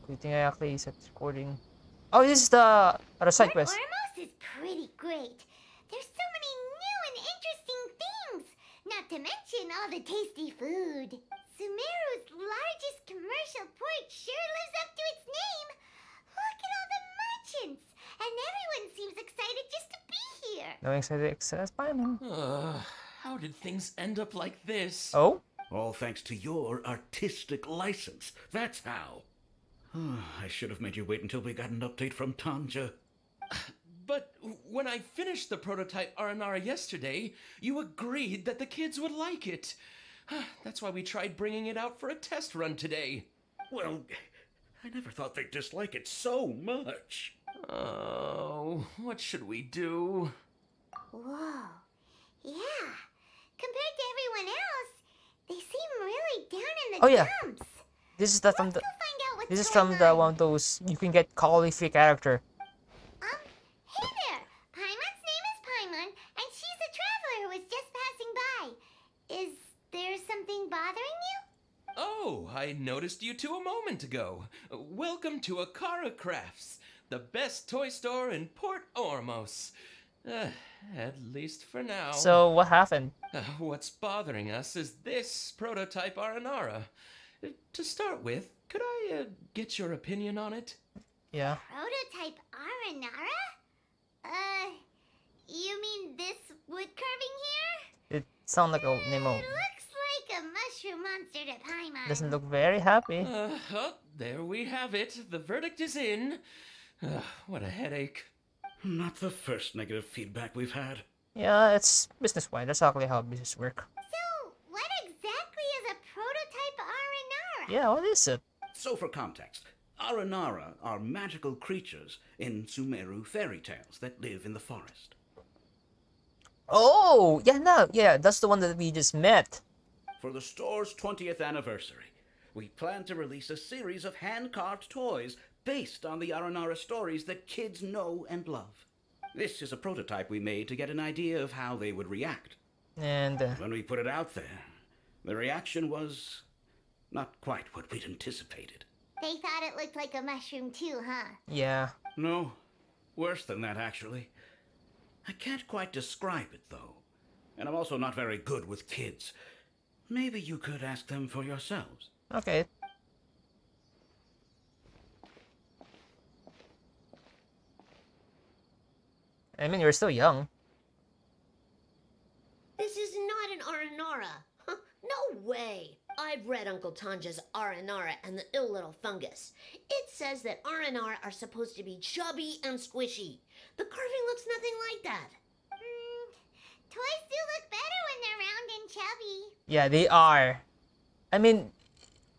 Good thing I actually set recording. Oh, this is the other side Port quest. Ormos is pretty great. There's so many new and interesting things. Not to mention all the tasty food. Sumeru's largest commercial port sure lives up to its name. Look at all the merchants. And everyone seems excited just to be here. No excited access Paimon. How did things end up like this? Oh? All thanks to your artistic license. That's how. I should have made you wait until we got an update from Tanja. But when I finished the prototype Aranara yesterday, you agreed that the kids would like it. That's why we tried bringing it out for a test run today. Well, I never thought they'd dislike it so much. Oh, what should we do? Whoa. Yeah. Compared to everyone else, they seem really down in the Oh, yeah. dumps. This is the from Let's the go find out what's this is going from the on. one of those you can get Collie free character. Hey there! Paimon's name is Paimon, and she's a traveler who was just passing by. Is there something bothering you? Oh, I noticed you two a moment ago. Welcome to Akara Crafts, the best toy store in Port Ormos. At least for now. So what happened? What's bothering us is this prototype Aranara. To start with, could I get your opinion on it? Yeah. Prototype Aranara? You mean this wood carving here? It sounds like a Nemo. It looks like a mushroom monster to Paimon. Doesn't look very happy. There we have it. The verdict is in. What a headache. Not the first negative feedback we've had. Yeah, it's business wide. That's actually how business work. So, what exactly is a prototype Aranara? Yeah, what is it? So for context, Aranara are magical creatures in Sumeru fairy tales that live in the forest. Oh, yeah, no, yeah, that's the one that we just met. For the store's 20th anniversary, we plan to release a series of hand-carved toys based on the Aranara stories that kids know and love. This is a prototype we made to get an idea of how they would react. And When we put it out there, the reaction was not quite what we'd anticipated. They thought it looked like a mushroom too, huh? yeah. No, worse than that, actually. I can't quite describe it, though. And I'm also not very good with kids. Maybe you could ask them for yourselves. Okay. I mean, you're still young. This is not an Aranara. Huh, no way. I've read Uncle Tanja's Aranara and the Ill Little Fungus. It says that Aranara are supposed to be chubby and squishy. The carving looks nothing like that. Toys do look better when they're round and chubby. Yeah, they are. I mean,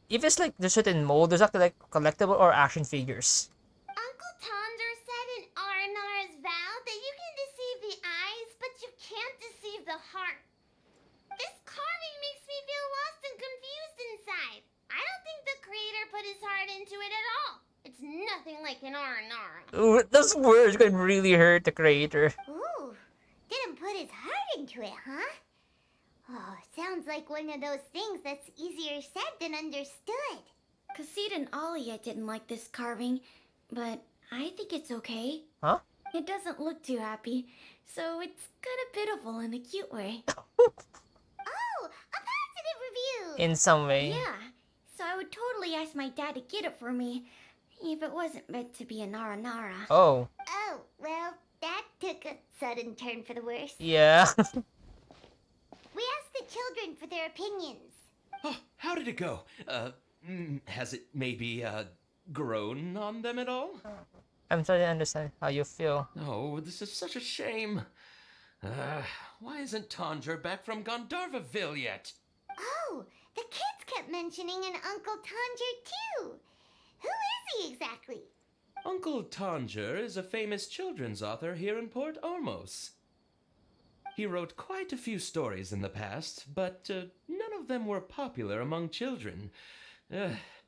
if it's like there's certain mold, there's actually like collectible or action figures. Uncle Tonder said in Aranara's vow that you can deceive the eyes, but you can't deceive the heart. This carving makes me feel lost and confused inside. I don't think the creator put his heart into it at all. It's nothing like an Aranara. Ooh, those words can really hurt the creator. Ooh, didn't put his heart into it, huh? Oh, sounds like one of those things that's easier said than understood. Cassid and Alia didn't like this carving, but I think it's okay. Huh? It doesn't look too happy, so it's kind of pitiful in a cute way. Oh, a positive review! In some way. Yeah, so I would totally ask my dad to get it for me, if it wasn't meant to be a Nara. Oh, Oh, well, that took a sudden turn for the worse. yeah. We asked the children for their opinions. Oh, how did it go? Has it maybe, grown on them at all? I'm trying to understand how you feel. Oh, this is such a shame. Why isn't Tanger back from Gandharvaville yet? Oh, the kids kept mentioning an Uncle Tanger too. Who is he exactly? Uncle Tanger is a famous children's author here in Port Ormos. He wrote quite a few stories in the past, but none of them were popular among children.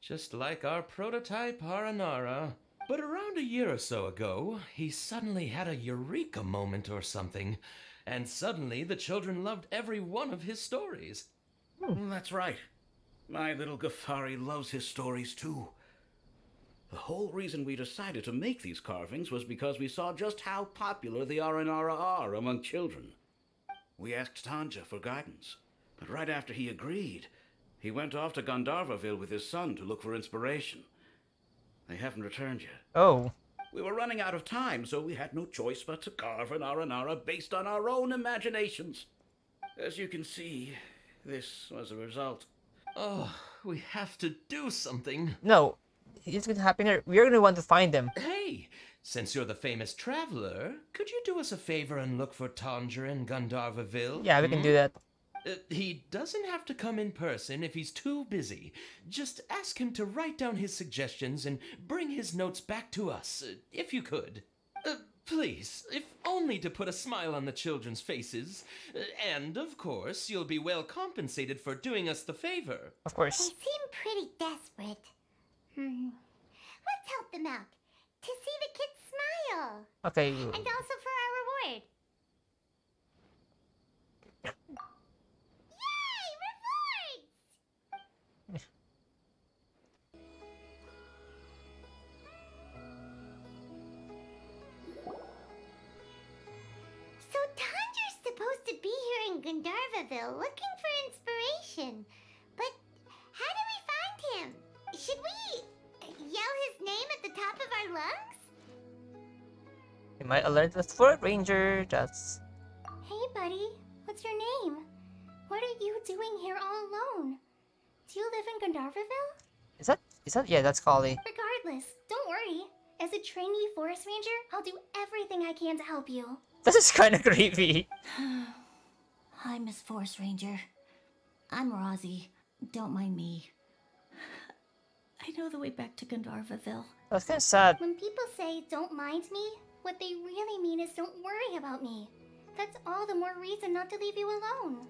Just like our prototype Aranara. But around a year or so ago, he suddenly had a eureka moment or something, and suddenly the children loved every one of his stories. That's right. My little Ghaffari loves his stories too. The whole reason we decided to make these carvings was because we saw just how popular the Aranara are among children. We asked Tanja for guidance, but right after he agreed, he went off to Gandharvaville with his son to look for inspiration. They haven't returned yet. Oh. We were running out of time, so we had no choice but to carve an Aranara based on our own imaginations. As you can see, this was the result. Oh, we have to do something. No. It's gonna happen here. We're gonna want to find them. Hey, since you're the famous traveler, could you do us a favor and look for Tanger in Gandharvaville? Yeah, we can do that. He doesn't have to come in person if he's too busy. Just ask him to write down his suggestions and bring his notes back to us, if you could. Please, if only to put a smile on the children's faces. And, of course, you'll be well compensated for doing us the favor. Of They course. seem pretty desperate. Let's help them out. To see the kids smile. Okay. And also for our reward. Yay! Rewards! So Tanger's supposed to be here in Gandharvaville looking for inspiration. But how do we find him? Should we yell his name at the top of our lungs? You might alert the forest ranger. That's Hey, buddy. What's your name? What are you doing here all alone? Do you live in Gandharvaville? is that yeah, that's Collie. Regardless, don't worry. As a trainee forest ranger, I'll do everything I can to help you. This is kinda creepy. Hi, Miss Forest Ranger. I'm Rosie. Don't mind me. I know the way back to Gandharvaville. That's kinda sad. When people say don't mind me, what they really mean is don't worry about me. That's all the more reason not to leave you alone.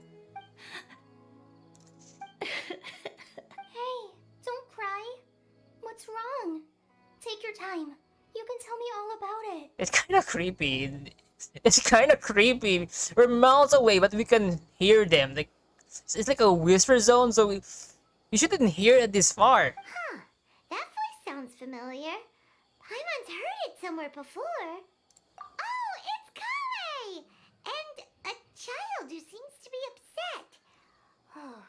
Hey, don't cry. What's wrong? Take your time. You can tell me all about it. It's kinda creepy. It's kinda creepy. We're miles away, but we can hear them. Like it's like a whisper zone, so you shouldn't hear it this far. Huh. That voice sounds familiar. Paimon's heard it somewhere before. Oh, it's Kale! And a child who seems to be upset. Oh,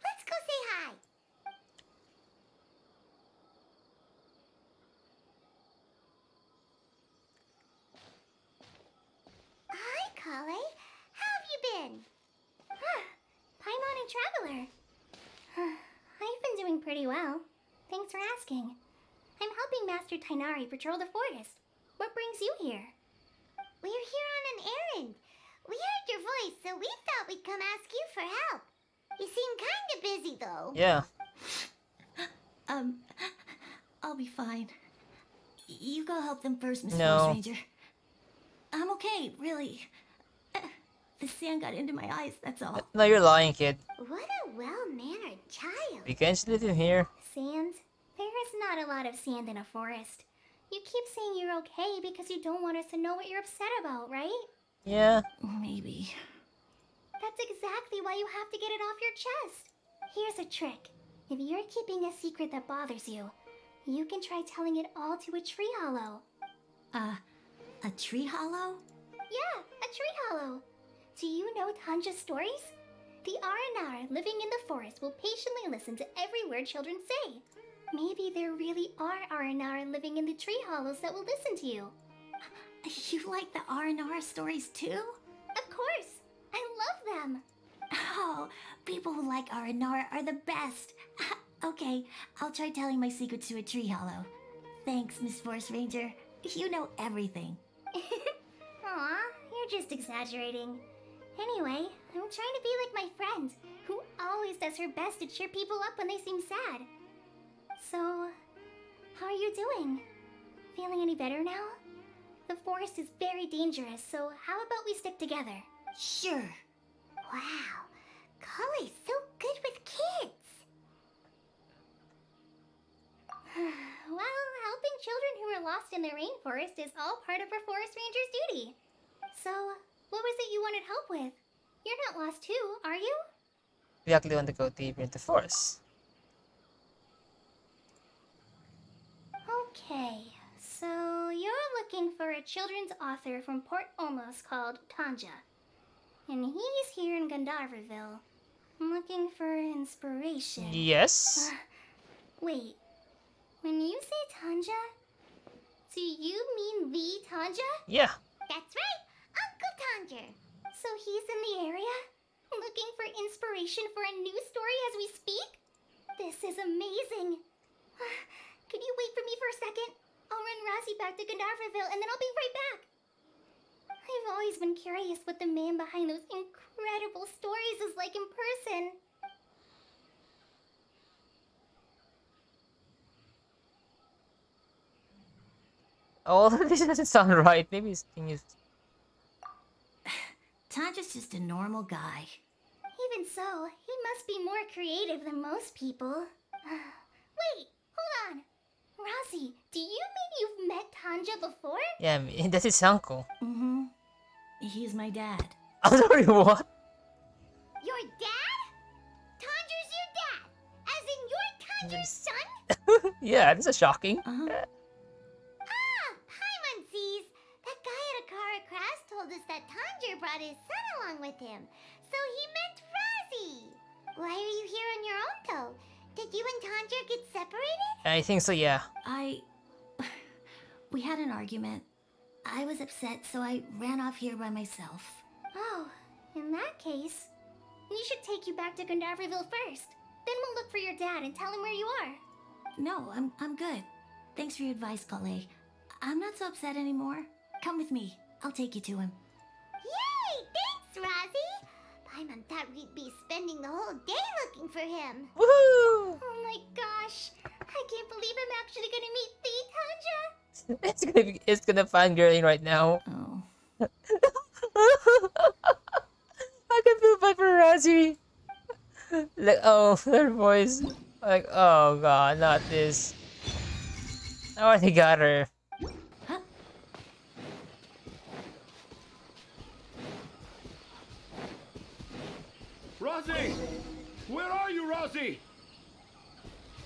let's go say hi. Hi, Kale. How have you been? Paimon and Traveler. I've been doing pretty well. Thanks for asking. I'm helping Master Tainari patrol the forest. What brings you here? We're here on an errand. We heard your voice, so we thought we'd come ask you for help. You seem kinda busy, though. Yeah. I'll be fine. You go help them first, Miss No. Forest Ranger. I'm okay, really. The sand got into my eyes, that's all. No, you're lying, kid. What a well-mannered child. We can just live in here. Sand? There is not a lot of sand in a forest. You keep saying you're okay because you don't want us to know what you're upset about, right? Yeah. Maybe. That's exactly why you have to get it off your chest. Here's a trick. If you're keeping a secret that bothers you, you can try telling it all to a tree hollow. A tree hollow? Yeah, a tree hollow. Do you know Tanja's stories? The Aranara living in the forest will patiently listen to every word children say. Maybe there really are Aranara living in the tree hollows that will listen to you. You like the R&R stories too? Of course. I love them. Oh, people who like R&R are the best. Okay, I'll try telling my secrets to a tree hollow. Thanks, Miss Forest Ranger. You know everything. Aw, you're just exaggerating. Anyway, I'm trying to be like my friend, who always does her best to cheer people up when they seem sad. So, how are you doing? Feeling any better now? The forest is very dangerous, so how about we stick together? Sure. Wow, Kale's so good with kids. Well, helping children who are lost in the rainforest is all part of a forest ranger's duty. So, what was it you wanted help with? You're not lost too, are you? We actually want to go deeper into the forest. looking for a children's author from Port Olmos called Tanja. And he's here in Gandharville. Looking for inspiration. Yes. Wait. When you say Tanja, do you mean the Tanja? Yeah. That's right, Uncle Tanger. So he's in the area? Looking for inspiration for a new story as we speak? This is amazing. Could you wait for me for a second? I'll run Razzie back to Gandharville and then I'll be right back. I've always been curious what the man behind those incredible stories is like in person. All of this doesn't sound right. Maybe his thing is. Tanja's just a normal guy. Even so, he must be more creative than most people. Wait, hold on. Razzie, do you mean you've met Tanja before? Yeah, that's his uncle. Mm-hmm. He's my dad. I'm sorry, what? Your dad? Tanger's your dad? As in you're Tanger's son? Yeah, this is shocking. Uh-huh. Paimonsees. That guy at Akara Crash told us that Tanger brought his son along with him. So he meant Razzie. Why are you here on your own, though? Did you and Tanger get separated? I think so, yeah. We had an argument. I was upset, so I ran off here by myself. Oh, in that case, we should take you back to Gandharville first. Then we'll look for your dad and tell him where you are. No, I'm good. Thanks for your advice, Kale. I'm not so upset anymore. Come with me. I'll take you to him. Yay! Thanks, Razzie. Paimon thought we'd be spending the whole day looking for him. Woohoo! Oh my gosh, I can't believe I'm actually gonna meet the Tanja. It's gonna fangirling right now. Oh. I can feel bad for Razzie. Like, oh, her voice. Like, oh god, not this. I already got her. Huh? Razzie! Where are you, Razzie?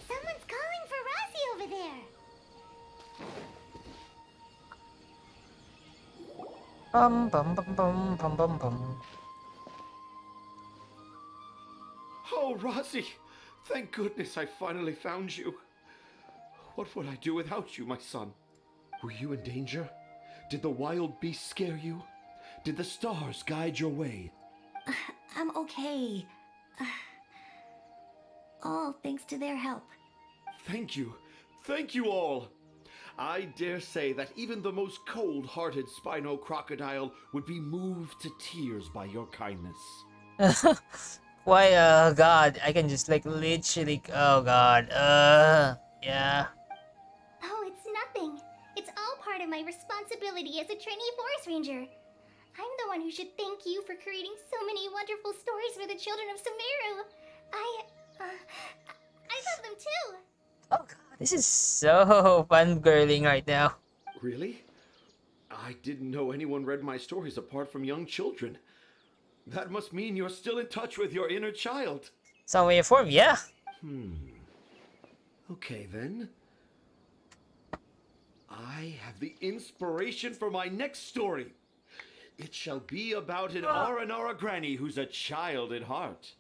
Someone's calling for Razzie over there. Bum bum bum bum bum bum bum. Oh, Razzie! Thank goodness I finally found you. What would I do without you, my son? Were you in danger? Did the wild beasts scare you? Did the stars guide your way? I'm okay. All thanks to their help. Thank you. Thank you all. I dare say that even the most cold-hearted Spino crocodile would be moved to tears by your kindness. Why, god, I can just like literally, oh god, yeah. Oh, it's nothing. It's all part of my responsibility as a trainee forest ranger. I'm the one who should thank you for creating so many wonderful stories for the children of Sumeru. I love them too. Oh god, this is so fangirling right now. Really? I didn't know anyone read my stories apart from young children. That must mean you're still in touch with your inner child. Some way of form, yeah. Okay, then. I have the inspiration for my next story. It shall be about an Aranara granny who's a child at heart.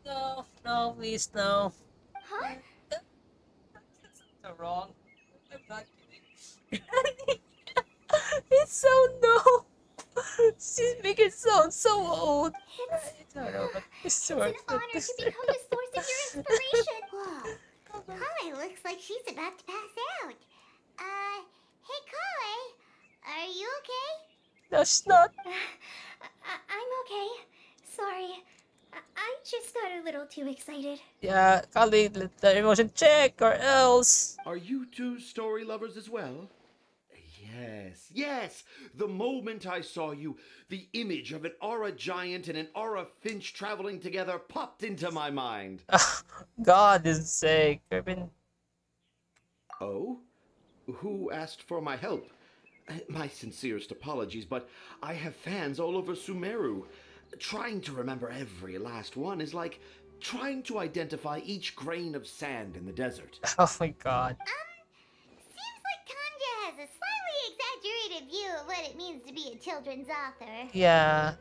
No, no, please, no. Huh? So wrong. I'm not kidding. It's so no. She's making it sound so old. I don't know, but it's so It's an honor to become the source of your inspiration. Whoa. Kale looks like she's about to pass out. Hey Kale, are you okay? No, she's not. I'm okay. Sorry. I just got a little too excited. Yeah, Kali, let the emotion check or else. Are you two story lovers as well? Yes. The moment I saw you, the image of an aura giant and an aura finch traveling together popped into my mind. God is sake, Graven. Oh? Who asked for my help? My sincerest apologies, but I have fans all over Sumeru. Trying to remember every last one is like trying to identify each grain of sand in the desert. Oh my god. Seems like Tanja has a slightly clue of what it means to be a children's author. Yeah.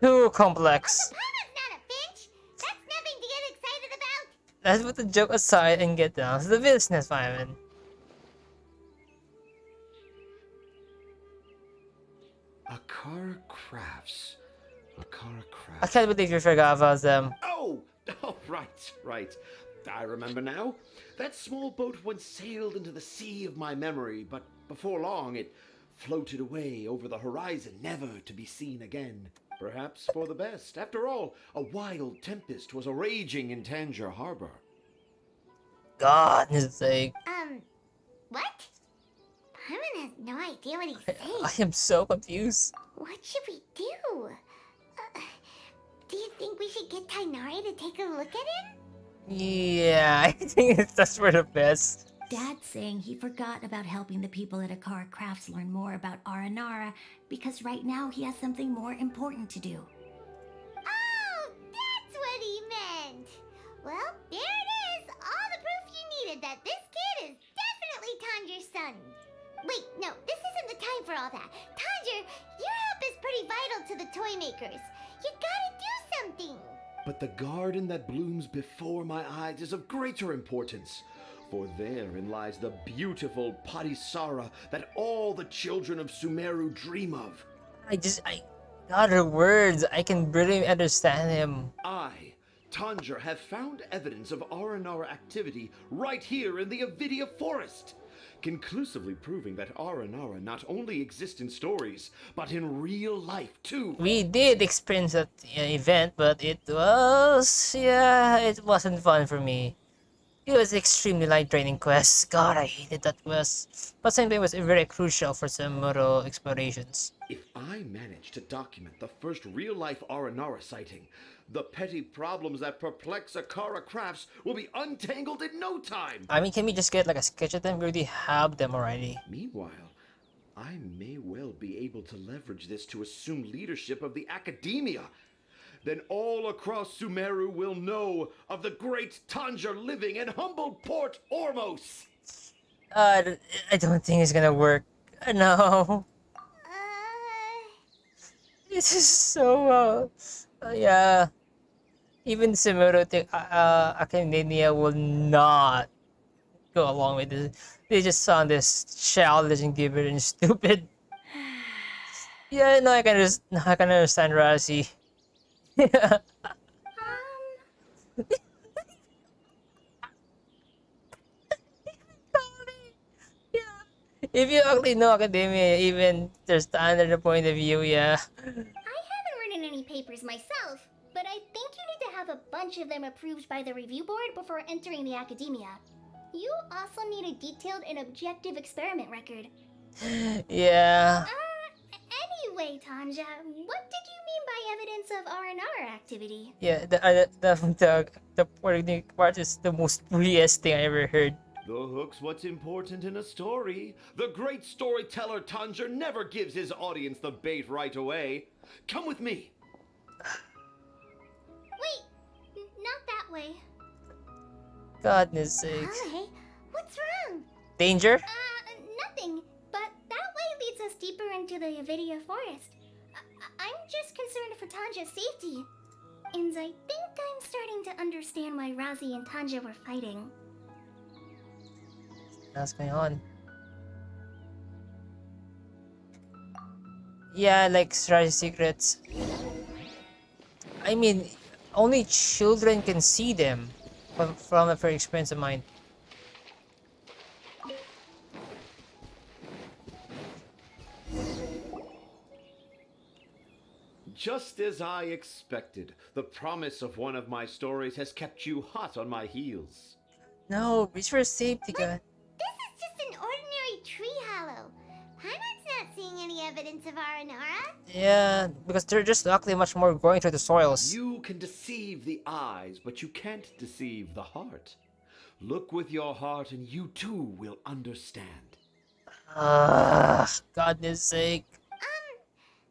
Too complex. Paimon's not a finch. That's nothing to get excited about. Let's put the joke aside and get down to the business, Simon. Akara Crafts. Akara I Crafts. can't believe you forgot about them. Oh, right. I remember now. That small boat once sailed into the sea of my memory, but before long it floated away over the horizon, never to be seen again. Perhaps for the best. After all, a wild tempest was raging in Tangier Harbor. God's sake. What? Paimon has no idea what he's saying. I am so confused. What should we do? Do you think we should get Tainari to take a look at him? Yeah, I think that's for the best. Dad's saying he forgot about helping the people at Akara Crafts learn more about Aranara because right now he has something more important to do. Oh, that's what he meant. Well, there it is. All the proof you needed that this kid is definitely Tanjir's son. Wait, no, this isn't the time for all that. Tanjir, your help is pretty vital to the toy makers. You gotta do something. But the garden that blooms before my eyes is of greater importance. For therein lies the beautiful Parisara that all the children of Sumeru dream of. I got her words. I can barely understand him. I, Tanjir, have found evidence of Aranara activity right here in the Avidia forest, conclusively proving that Aranara not only exists in stories, but in real life too. We did experience that event, but it wasn't fun for me. It was extremely light draining quest. God, I hated that quest. But same thing was very crucial for some moto explorations. If I manage to document the first real-life Aranara sighting, the petty problems that perplex Akara Crafts will be untangled in no time. I mean, can we just get like a sketch of them? We already have them already. Meanwhile, I may well be able to leverage this to assume leadership of the academia. Then all across Sumeru will know of the great Tanjir living in humble Port Ormos. I don't think it's gonna work. No. This is so, yeah. Even Sumeru Academia will not go along with this. They just sound this childish and gibberish and stupid. Yeah, no, I can understand Razi. Yeah. If you actually know academia, even their standard point of view, yeah. I haven't written any papers myself, but I think you need to have a bunch of them approved by the review board before entering the academia. You also need a detailed and objective experiment record. Yeah. Anyway, Tanja, what did you mean by evidence of R&R activity? Yeah, the part is the most weirdest thing I ever heard. The hook's what's important in a story. The great storyteller Tanjir never gives his audience the bait right away. Come with me. Wait, not that way. Goodness sakes. Hey, what's wrong? Danger? Nothing, but that way leads us deeper into the Avidia forest. I'm just concerned for Tanja's safety. And I think I'm starting to understand why Razi and Tanja were fighting. What's going on? Yeah, like strategy secrets. I mean, only children can see them from a first experience of mine. Just as I expected, the promise of one of my stories has kept you hot on my heels. No, reach for a safety gun. This is just an ordinary tree hollow. Paimon's not seeing any evidence of Aranara. Yeah, because they're just luckily much more growing through the soils. You can deceive the eyes, but you can't deceive the heart. Look with your heart and you too will understand. Goodness sake.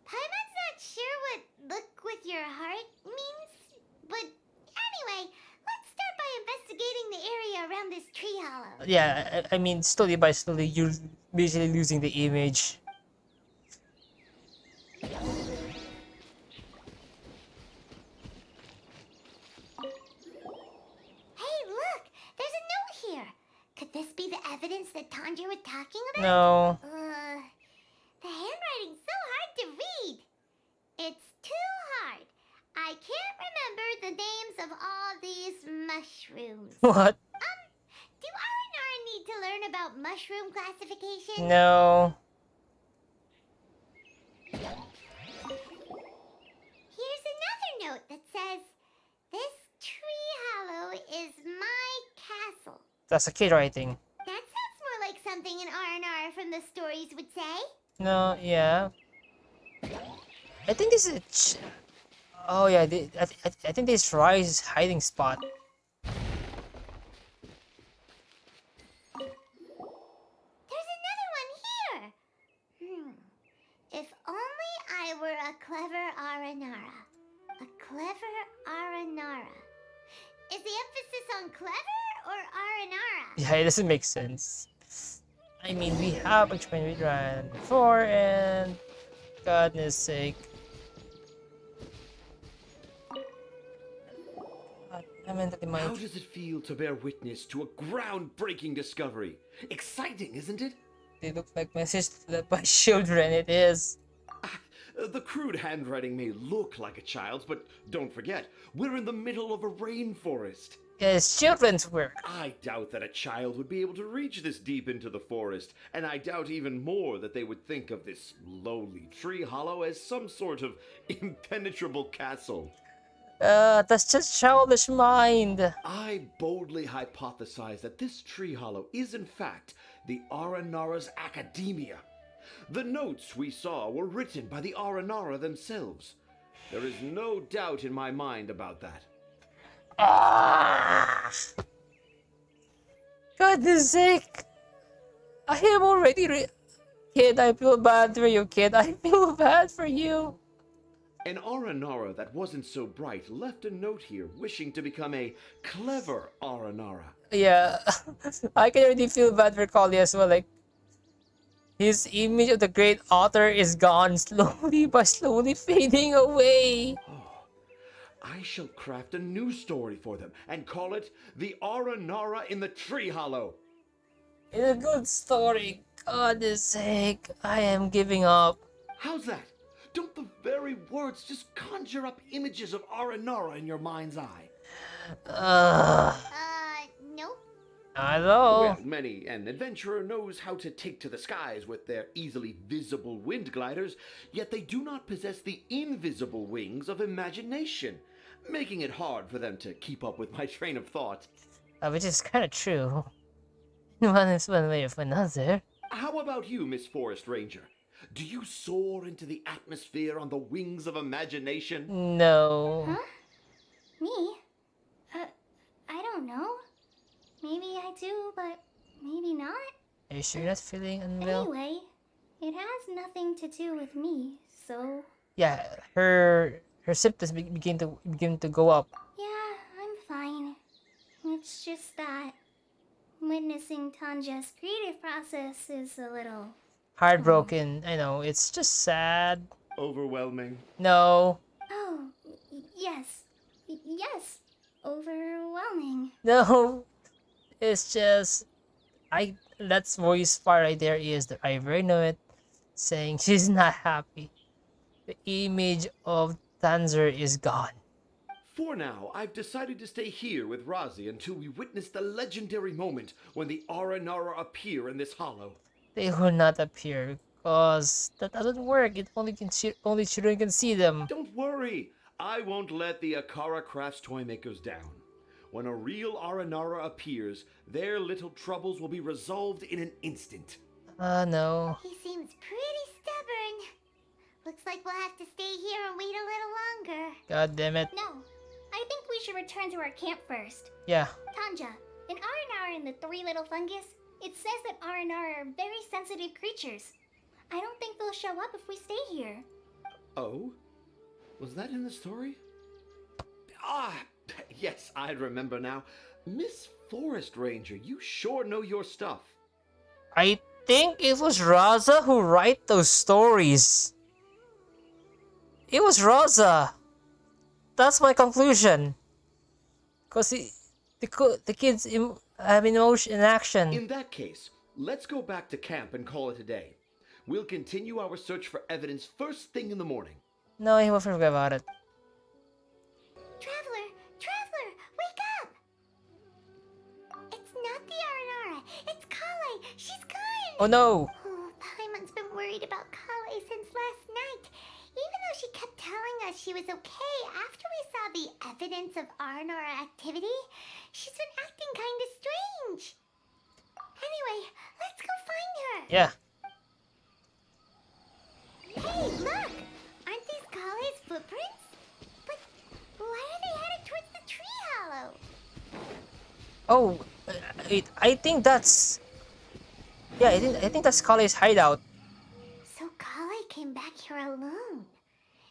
Paimon's not sure what look with your heart means. But anyway, let's start by investigating the area around this tree hollow. Yeah, I mean, slowly by slowly, you're basically losing the image. Hey, look! There's a note here! Could this be the evidence that Tanja was talking about? No. The handwriting's so hard to read. It's too hard. I can't remember the names of all these mushrooms. What? Do Aranara need to learn about mushroom classification? No. Here's another note that says, "This tree hollow is my castle." That's a kid writing. That sounds more like something an Aranara from the stories would say. No, yeah. I think this is. Oh yeah, I think this is Rai's hiding spot. There's another one here. If only I were a clever Aranara. A clever Aranara. Is the emphasis on clever or Aranara? Yeah, it doesn't make sense. I mean, we have explained with Ryan before, and goodness sake. God, I meant that they How might. does it feel to bear witness to a groundbreaking discovery? Exciting, isn't it? They look like messages left by children. It is. The crude handwriting may look like a child's, but don't forget, we're in the middle of a rainforest. Yeah, it's children's work. I doubt that a child would be able to reach this deep into the forest, and I doubt even more that they would think of this lowly tree hollow as some sort of impenetrable castle. That's just childish mind. I boldly hypothesize that this tree hollow is in fact the Aranara's academia. The notes we saw were written by the Aranara themselves. There is no doubt in my mind about that. Ah! Goodness sake! I am already kid. I feel bad for you, kid. I feel bad for you. An Aranara that wasn't so bright left a note here wishing to become a clever Aranara. Yeah, I can already feel bad for Collie as well. Like, his image of the great author is gone slowly but slowly fading away. I shall craft a new story for them and call it The Aranara in the Tree Hollow. It's a good story. Goodness sake, I am giving up. How's that? Don't the very words just conjure up images of Aranara in your mind's eye? Nope. I know. Well, many an adventurer knows how to take to the skies with their easily visible wind gliders, yet they do not possess the invisible wings of imagination, making it hard for them to keep up with my train of thought. Which is kind of true. One is one way of another. How about you, Miss Forest Ranger? Do you soar into the atmosphere on the wings of imagination? No. Huh? Me? I don't know. Maybe I do, but maybe not. Are you sure you're not feeling unwell? Anyway, it has nothing to do with me, so... Yeah, her symptoms begin to go up. Yeah, I'm fine. It's just that witnessing Tanja's creative process is a little... Heartbroken. I know, it's just sad. Overwhelming. No. Oh, yes. Yes. Overwhelming. No. It's just that voice part right there is the I very know it saying she's not happy. The image of Tanzer is gone. For now, I've decided to stay here with Razi until we witness the legendary moment when the Aranara appear in this hollow. They will not appear because that doesn't work. It only children can see them. Don't worry, I won't let the Akara Crafts toy makers down. When a real Aranara appears, their little troubles will be resolved in an instant. No. He seems pretty stubborn. Looks like we'll have to stay here and wait a little longer. God damn it. No, I think we should return to our camp first. Yeah. Tanja, in Aranara and the Three Little Fungus, it says that Aranara are very sensitive creatures. I don't think they'll show up if we stay here. Oh? Was that in the story? Ah, yes, I remember now. Miss Forest Ranger, you sure know your stuff. I think it was Raza who wrote those stories. It was Rosa. That's my conclusion. Cause the kids have emotion in action. In that case, let's go back to camp and call it a day. We'll continue our search for evidence first thing in the morning. No, he will forget about it. Traveler! Traveler! Wake up! It's not the Aranara. It's Kale. She's gone! Oh no! Oh, Paimon's been worried about Kale since last night. Even though she kept telling us she was okay after we saw the evidence of Aranara activity, she's been acting kind of strange. Anyway, let's go find her. Yeah. Hey, look! Aren't these Kale's footprints? But why are they headed towards the tree hollow? Oh, wait, I think that's. Yeah, I think that's Kale's hideout. So Kale came back here alone.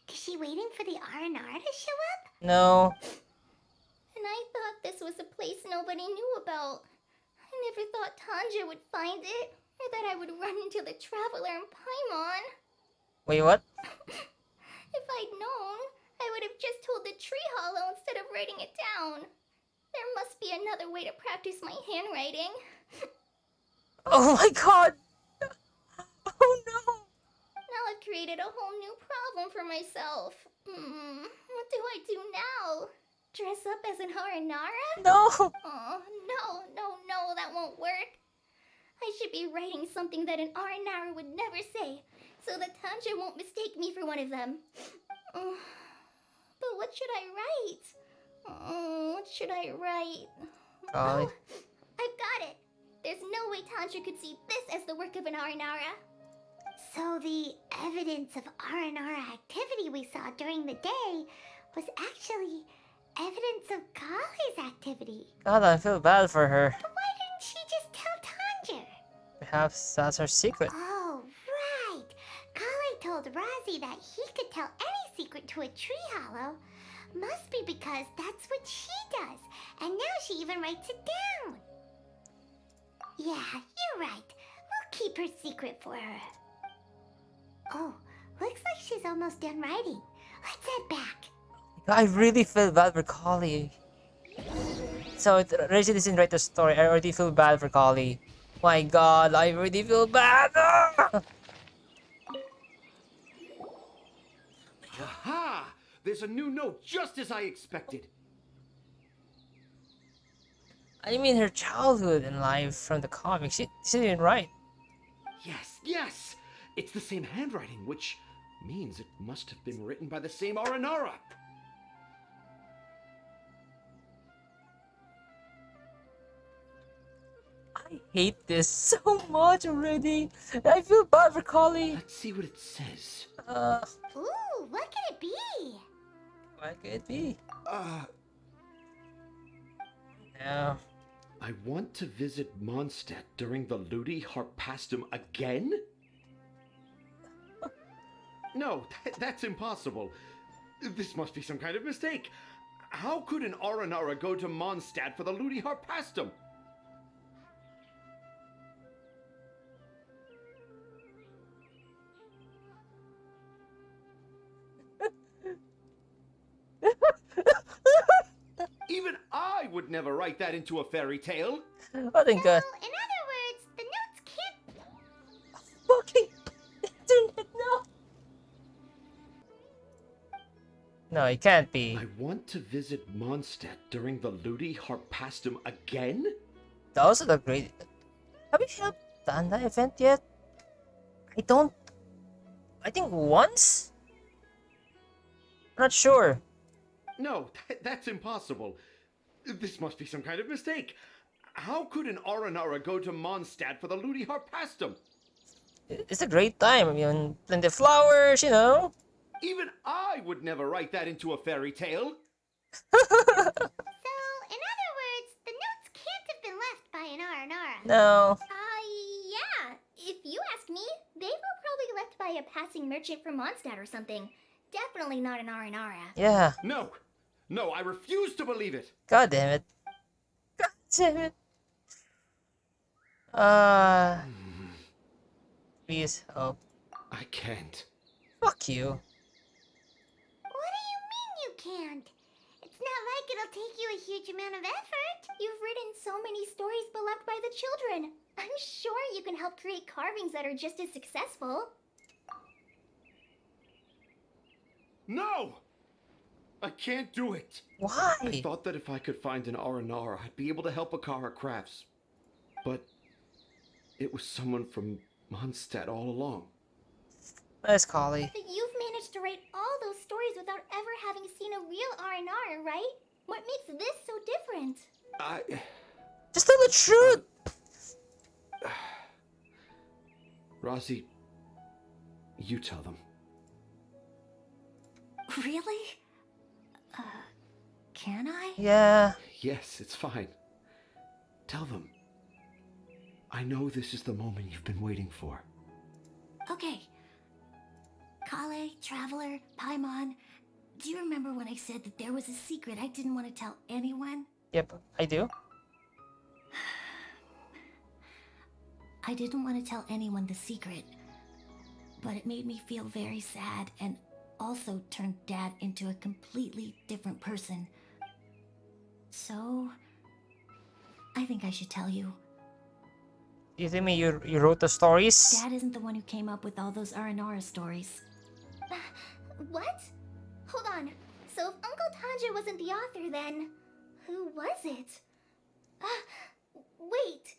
Is she waiting for the Aranara to show up? No. And I thought this was a place nobody knew about. I never thought Tanja would find it, or that I would run into the Traveler and Paimon. Wait, what? If I'd known, I would have just told the tree hollow instead of writing it down. There must be another way to practice my handwriting. Oh my god! Oh no! Now I've created a whole new problem for myself. What do I do now? Dress up as an Haranara? No! Oh, no, that won't work. I should be writing something that an Aranara would never say, so that Tanja won't mistake me for one of them. But what should I write? What should I write? Golly. Oh, I've got it. There's no way Tanja could see this as the work of an Aranara. So the evidence of Aranara activity we saw during the day was actually evidence of Kale's activity. God, I feel bad for her. But why didn't she just tell Tanja? Perhaps that's her secret. Oh, right. Kale told Razi that he could tell any secret to a tree hollow. Must be because that's what she does. And now she even writes it down. Yeah, you're right. We'll keep her secret for her. Oh, looks like she's almost done writing. Let's head back. I really feel bad for Kali. So Reggie didn't write the story. I already feel bad for Kali. My god, I really feel bad. Ah! Aha! There's a new note just as I expected. I mean her childhood and life from the comics. She didn't write. Yes! It's the same handwriting, which means it must have been written by the same Aranara. I hate this so much already. I feel bad for Kali. Let's see what it says. Ooh, what could it be? What could it be? No. I want to visit Mondstadt during the Ludi Harpastum again? No, that's impossible. This must be some kind of mistake. How could an Aranara go to Mondstadt for the Ludi Harpastum? Even I would never write that into a fairy tale. I think So, in other words, the notes can't... fucking internet, no. No, it can't be. I want to visit Mondstadt during the Ludi Harpastum again? Those are the great. Have we done that event yet? I think once? Not sure. No, that's impossible. This must be some kind of mistake. How could an Aranara go to Mondstadt for the Ludi Harpastum? It's a great time. I mean, plenty of flowers, you know. Even I would never write that into a fairy tale. So, in other words, the notes can't have been left by an Aranara. No. Yeah. If you ask me, they were probably left by a passing merchant from Mondstadt or something. Definitely not an Aranara. Yeah. No, I refuse to believe it. God damn it. God damn it. Please help. I can't. Fuck you. huge amount of effort. You've written so many stories beloved by the children. I'm sure you can help create carvings that are just as successful. No! I can't do it. Why? I thought that if I could find an R&R, I'd be able to help Akara Crafts. But it was someone from Mondstadt all along. Nice, Collie. But you've managed to write all those stories without ever having seen a real R&R, right? What makes this so different? Just tell the truth. Rosie, you tell them. Really? Can I? Yeah. Yes, it's fine. Tell them. I know this is the moment you've been waiting for. Okay. Kale, Traveler, Paimon, do you remember when I said that there was a secret I didn't want to tell anyone? Yep, I do. I didn't want to tell anyone the secret, but it made me feel very sad and also turned Dad into a completely different person. So, I think I should tell you. You think me you wrote the stories? Dad isn't the one who came up with all those Aranara stories. What? Hold on. So if Uncle Tanja wasn't the author, then who was it? Wait.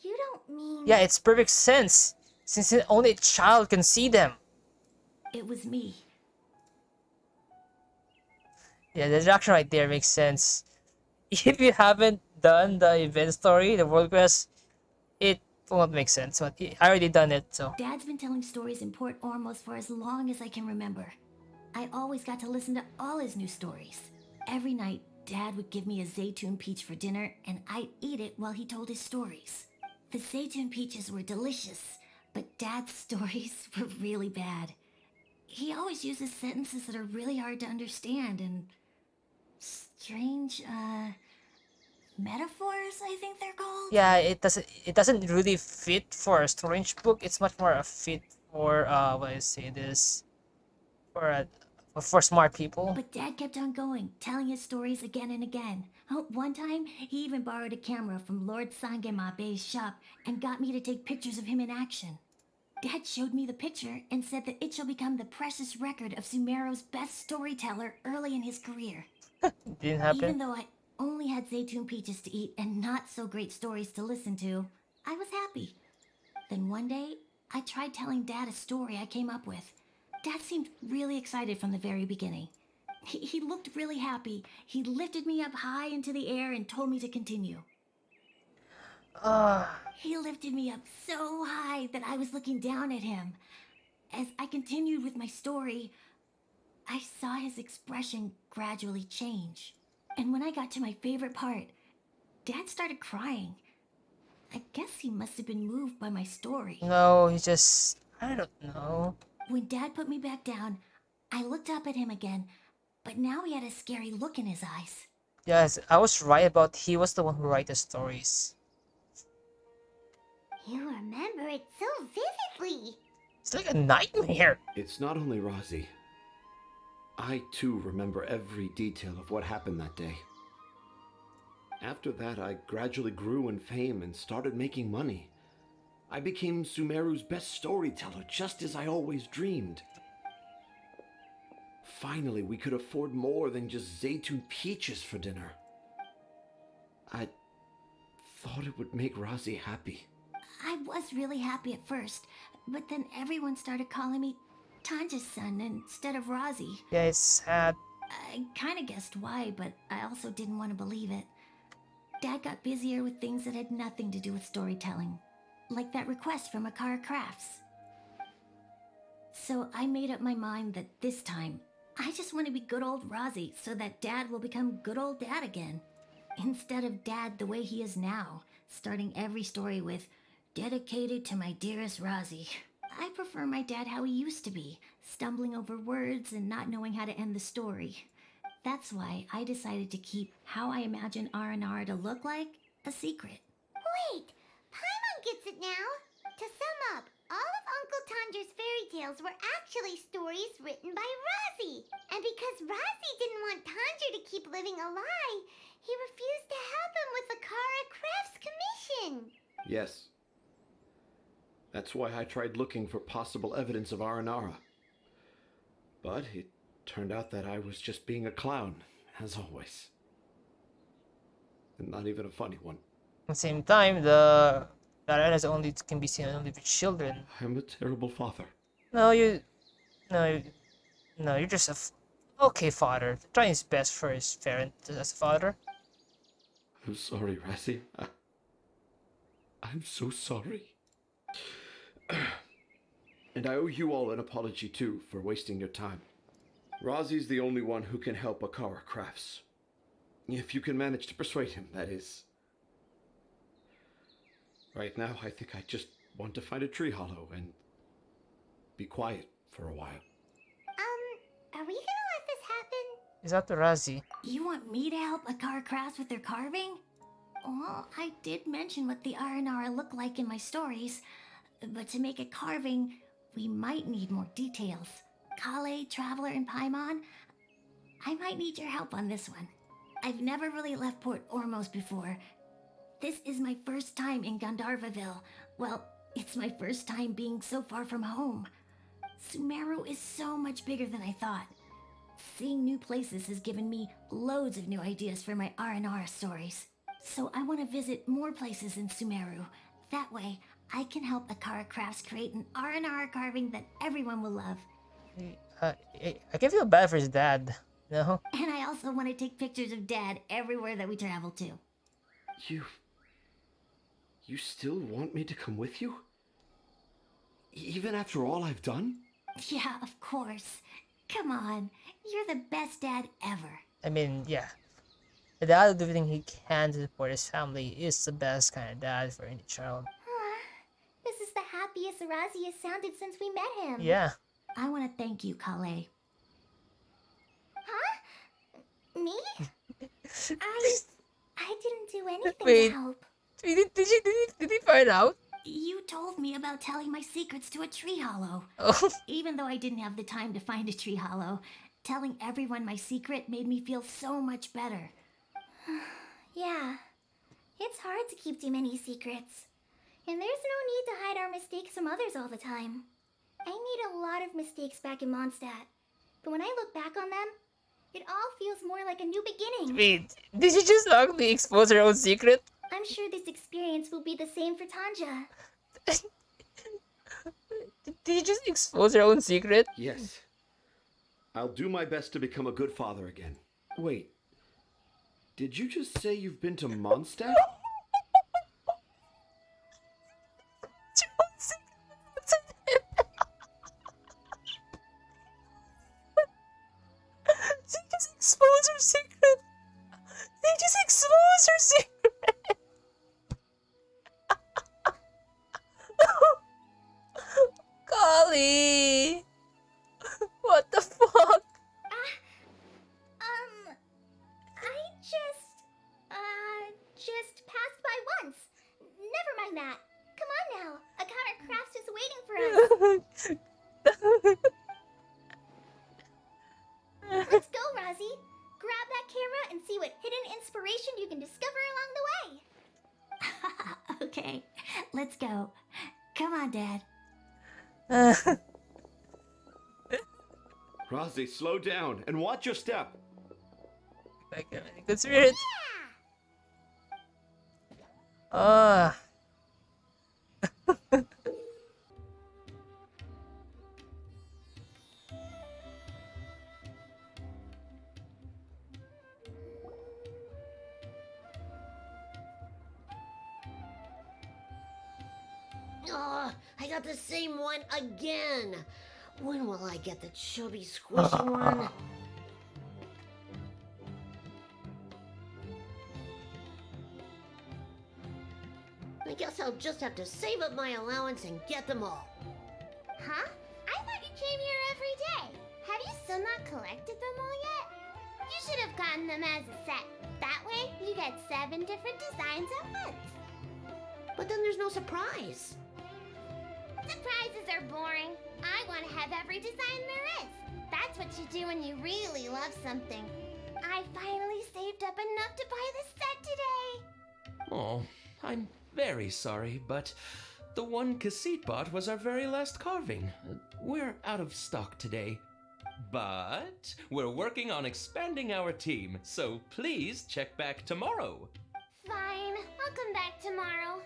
You don't mean... Yeah, it's perfect sense. Since only a child can see them. It was me. Yeah, the reaction right there makes sense. If you haven't done the event story, the world quest, it won't make sense. But I already done it, so. Dad's been telling stories in Port Ormos for as long as I can remember. I always got to listen to all his new stories. Every night, Dad would give me a Zaytun peach for dinner, and I'd eat it while he told his stories. The Zaytun peaches were delicious, but Dad's stories were really bad. He always uses sentences that are really hard to understand and strange, metaphors, I think they're called. Yeah, it doesn't really fit for a strange book. It's much more a fit for what I say this for smart people. But Dad kept on going, telling his stories again and again. Oh, one time, he even borrowed a camera from Lord Sangemabe's shop and got me to take pictures of him in action. Dad showed me the picture and said that it shall become the precious record of Sumeru's best storyteller early in his career. Didn't happen. Even though I only had Zaytun peaches to eat and not so great stories to listen to, I was happy. Then one day, I tried telling Dad a story I came up with. Dad seemed really excited from the very beginning. He looked really happy. He lifted me up high into the air and told me to continue. He lifted me up so high that I was looking down at him. As I continued with my story, I saw his expression gradually change. And when I got to my favorite part, Dad started crying. I guess he must have been moved by my story. No, he just... I don't know. When Dad put me back down, I looked up at him again, but now he had a scary look in his eyes. Yes, I was right about he was the one who wrote the stories. You remember it so vividly. It's like a nightmare. It's not only Rosie. I too remember every detail of what happened that day. After that, I gradually grew in fame and started making money. I became Sumeru's best storyteller, just as I always dreamed. Finally, we could afford more than just Zaytun peaches for dinner. I thought it would make Rosie happy. I was really happy at first, but then everyone started calling me Tanja's son instead of Rosie. Yeah, it's sad. I kind of guessed why, but I also didn't want to believe it. Dad got busier with things that had nothing to do with storytelling, like that request from Akara Crafts. So I made up my mind that this time, I just want to be good old Rosie so that Dad will become good old Dad again. Instead of Dad the way he is now, starting every story with, "Dedicated to my dearest Rosie." I prefer my dad how he used to be, stumbling over words and not knowing how to end the story. That's why I decided to keep how I imagine R&R to look like a secret. Wait, Paimon gets it now. To sum up, all of Uncle Tanja's fairy tales were actually stories written by Rosie. And because Rosie didn't want Tanja to keep living a lie, He refused to help him with the Kara Crafts commission. Yes. That's why I tried looking for possible evidence of Aranara. But it turned out that I was just being a clown, as always. And not even a funny one. At the same time, the arenas only can be seen only with children. I'm a terrible father. No, you're just okay father. Trying his best for his parent as a father. I'm sorry, Razzie. I'm so sorry. And I owe you all an apology too for wasting your time. Razzie's the only one who can help Akara Crafts. If you can manage to persuade him, that is. Right now, I think I just want to find a tree hollow and be quiet for a while. Are we gonna let this happen? Is that the Razzie? You want me to help Akara Crafts with their carving? Well, I did mention what the Aranara look like in my stories, but to make a carving, we might need more details. Kale, Traveler, and Paimon, I might need your help on this one. I've never really left Port Ormos before. This is my first time in Gandharvaville. Well, it's my first time being so far from home. Sumeru is so much bigger than I thought. Seeing new places has given me loads of new ideas for my Aranara stories. So I want to visit more places in Sumeru. That way, I can help Akara Crafts create an Aranara carving that everyone will love. I can feel bad for his dad. No? And I also want to take pictures of Dad everywhere that we travel to. You still want me to come with you? Even after all I've done? Yeah, of course. Come on, you're the best dad ever. I mean, yeah. The dad will do everything he can to support his family is the best kind of dad for any child. This is the happiest Razzie has sounded since we met him. Yeah. I want to thank you, Kale. Huh? Me? I didn't do anything Wait. to help. Did he find out? You told me about telling my secrets to a tree hollow. Oh. Even though I didn't have the time to find a tree hollow, telling everyone my secret made me feel so much better. Yeah. It's hard to keep too many secrets. And there's no need to hide our mistakes from others all the time. I made a lot of mistakes back in Mondstadt. But when I look back on them, it all feels more like a new beginning. Wait, did she just ugly expose her own secret? I'm sure this experience will be the same for Tanja. Did you just expose her own secret? Yes. I'll do my best to become a good father again. Wait. Did you just say you've been to Mondstadt? She just exposed her secret. They just exposed her secret. Golly. What the fuck? I just passed by once. Never mind that. Come on now. Akara Crafts is waiting for us. Let's go, Razzie. Grab that camera and see what hidden inspiration you can discover along the way. Okay, let's go. Come on, Dad. Razzie, slow down and watch your step. Good spirit. Ah. Oh, I got the same one again. When will I get the chubby, squishy one? I guess I'll just have to save up my allowance and get them all. Huh? I thought you came here every day. Have you still not collected them all yet? You should have gotten them as a set. That way, you get 7 different designs at once. But then there's no surprise. Surprises are boring. I want to have every design there is. That's what you do when you really love something. I finally saved up enough to buy the set today. Oh, I'm very sorry, but the one cassette bot was our very last carving. We're out of stock today. But we're working on expanding our team, so please check back tomorrow. Fine, I'll come back tomorrow.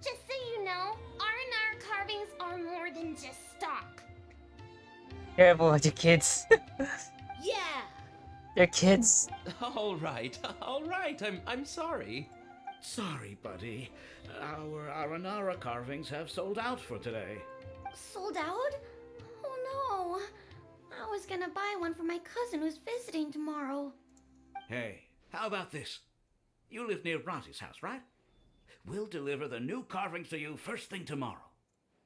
Just so you know, R&R carvings are more than just stock. Careful with your kids. Yeah! Your kids. All right. I'm sorry. Sorry, buddy. Our Aranara carvings have sold out for today. Sold out? Oh no. I was gonna buy one for my cousin who's visiting tomorrow. Hey, how about this? You live near Bronte's house, right? We'll deliver the new carvings to you first thing tomorrow.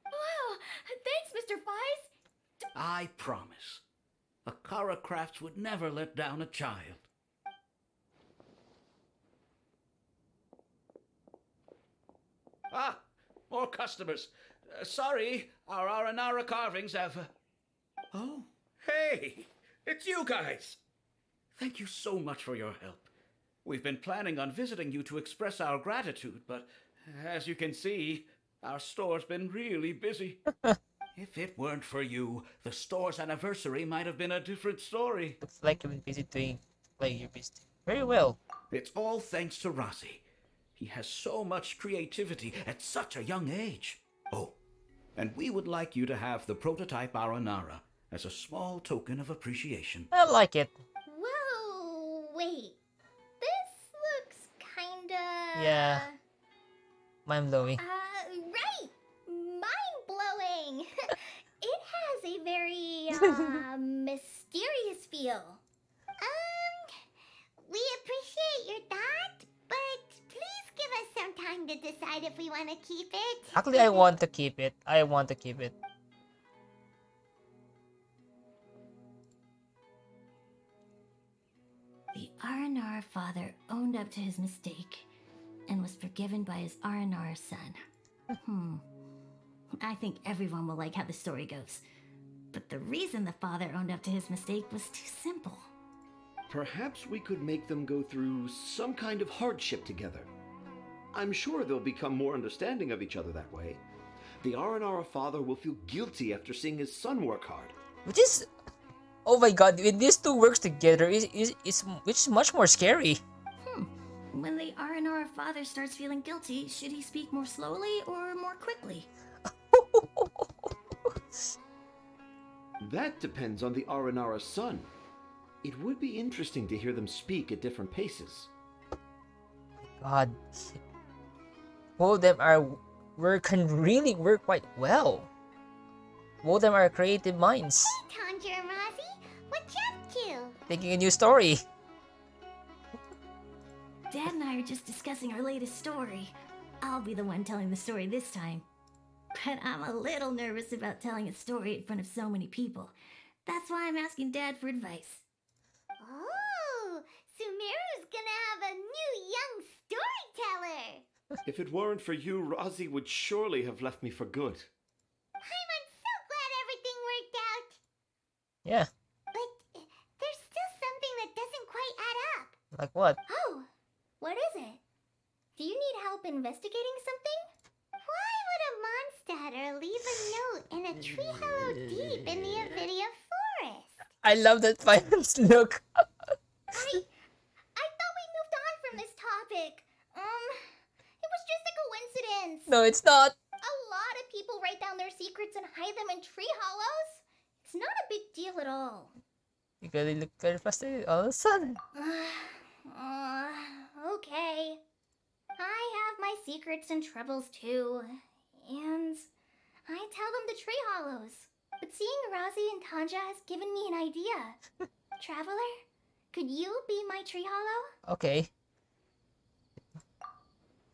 Wow, thanks, Mr. Fies. I promise. Akara Crafts would never let down a child. Ah, more customers. Sorry, our Aranara carvings have... Oh, hey, it's you guys. Thank you so much for your help. We've been planning on visiting you to express our gratitude, but as you can see, our store's been really busy. If it weren't for you, the store's anniversary might have been a different story. Looks like you've been busy doing your business very well. It's all thanks to Rossi. He has so much creativity at such a young age. Oh, and we would like you to have the prototype Aranara as a small token of appreciation. I like it. Whoa, wait. This looks kinda... Yeah. Mind blowing. Right! Mind-blowing! It has a very, mysterious feel. We appreciate your thought, but please give us some time to decide if we want to keep it. Actually, I want to keep it. The Aranara father owned up to his mistake and was forgiven by his Aranara son. I think everyone will like how the story goes. But the reason the father owned up to his mistake was too simple. Perhaps we could make them go through some kind of hardship together. I'm sure they'll become more understanding of each other that way. The Aranara father will feel guilty after seeing his son work hard. Which is... Oh my god, when these two works together, it's much more scary. When the Aranara father starts feeling guilty, should he speak more slowly or more quickly? That depends on the Aranara son. It would be interesting to hear them speak at different paces. God. Both of them can really work quite well. Both of them are creative minds. Tanja and Rosie, what you up to? Thinking a new story. Dad and I are just discussing our latest story. I'll be the one telling the story this time. But I'm a little nervous about telling a story in front of so many people. That's why I'm asking Dad for advice. Oh, Sumeru's gonna have a new young storyteller. If it weren't for you, Rosie would surely have left me for good. I'm so glad everything worked out. Yeah. But there's still something that doesn't quite add up. Like what? Oh, what is it? Do you need help investigating something? Why would a monster leave a note in a tree hollow deep in the Avidia forest? I love that Fire's look. I thought we moved on from this topic. It was just a coincidence. No, it's not. A lot of people write down their secrets and hide them in tree hollows. It's not a big deal at all. You gotta look very frustrated all of a sudden. Okay. I have my secrets and troubles too. And I tell them to tree hollows. But seeing Razi and Tanja has given me an idea. Traveler, could you be my tree hollow? Okay.